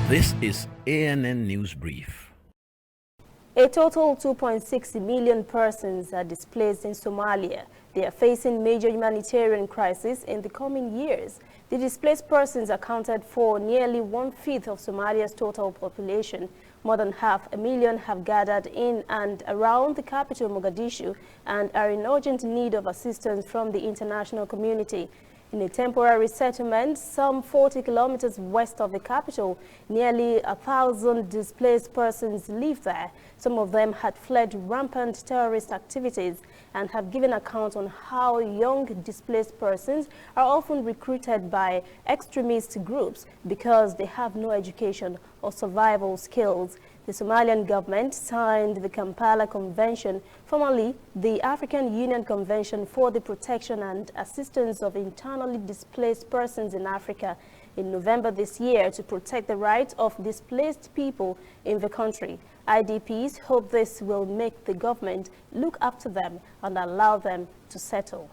This is ANN News Brief. A total 2.6 million persons are displaced in Somalia. They are facing major humanitarian crisis in the coming years. The displaced persons accounted for nearly 1/5 of Somalia's total population. More than 500,000 have gathered in and around the capital, Mogadishu, and are in urgent need of assistance from the international community. In a temporary settlement some 40 kilometers west of the capital, nearly 1,000 displaced persons live there. Some of them had fled rampant terrorist activities and have given account on how young displaced persons are often recruited by extremist groups because they have no education or survival skills. The Somalian government signed the Kampala Convention, formerly the African Union Convention for the Protection and Assistance of Internally Displaced Persons in Africa, in November this year to protect the rights of displaced people in the country. IDPs hope this will make the government look after them and allow them to settle.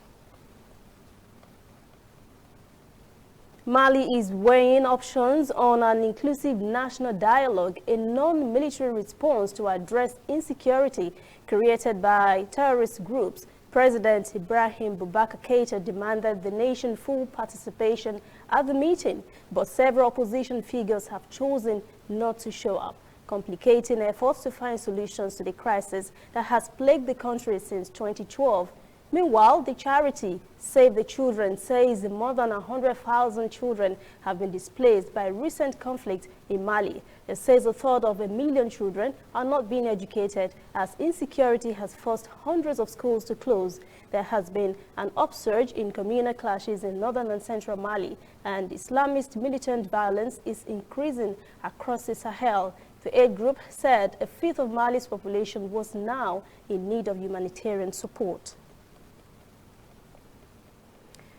Mali is weighing options on an inclusive national dialogue, a non-military response to address insecurity created by terrorist groups. President Ibrahim Boubacar Keïta demanded the nation full participation at the meeting, but several opposition figures have chosen not to show up, complicating efforts to find solutions to the crisis that has plagued the country since 2012. Meanwhile, the charity Save the Children says more than 100,000 children have been displaced by recent conflict in Mali. It says 1/3 of a million children are not being educated as insecurity has forced hundreds of schools to close. There has been an upsurge in communal clashes in northern and central Mali, and Islamist militant violence is increasing across the Sahel. The aid group said 1/5 of Mali's population was now in need of humanitarian support.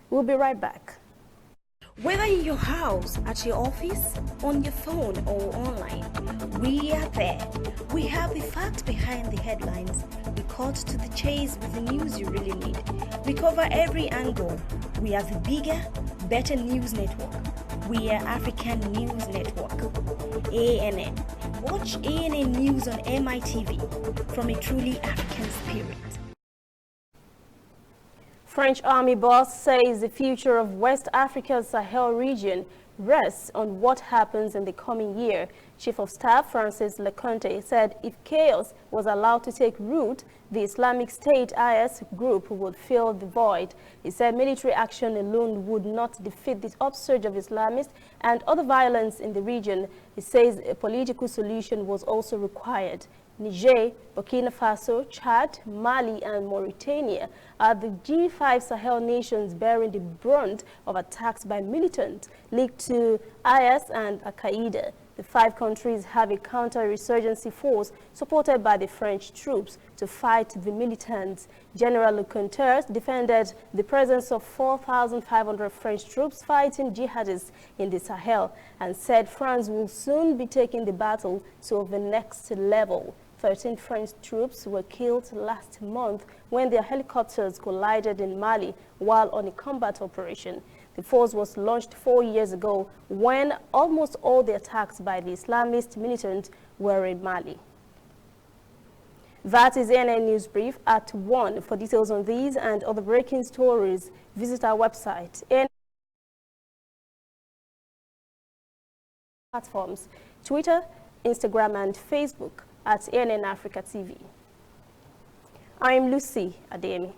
We'll be right back. Whether in your house, at your office, on your phone or online, we are there. We have the facts behind the headlines. We cut to the chase with the news you really need. We cover every angle. We are the bigger, better news network. We are African News Network. ANN. Watch ANN News on MITV from a truly African spirit. French army boss says the future of West Africa's Sahel region rests on what happens in the coming year. Chief of Staff Francis Leconte said if chaos was allowed to take root, the Islamic State IS group would fill the void. He said military action alone would not defeat the upsurge of Islamists and other violence in the region. He says a political solution was also required. Niger, Burkina Faso, Chad, Mali, and Mauritania are the G5 Sahel nations bearing the brunt of attacks by militants linked to IS and Al-Qaeda. The 5 countries have a counter-insurgency force supported by the French troops to fight the militants. General Leconte defended the presence of 4,500 French troops fighting jihadists in the Sahel and said France will soon be taking the battle to the next level. 13 French troops were killed last month when their helicopters collided in Mali while on a combat operation. The force was launched 4 years ago when almost all the attacks by the Islamist militants were in Mali. That is ANN News Brief at 1. For details on these and other breaking stories, visit our website. Platforms, Twitter, Instagram, and Facebook at ANN Africa TV. I'm Lucy Ademi.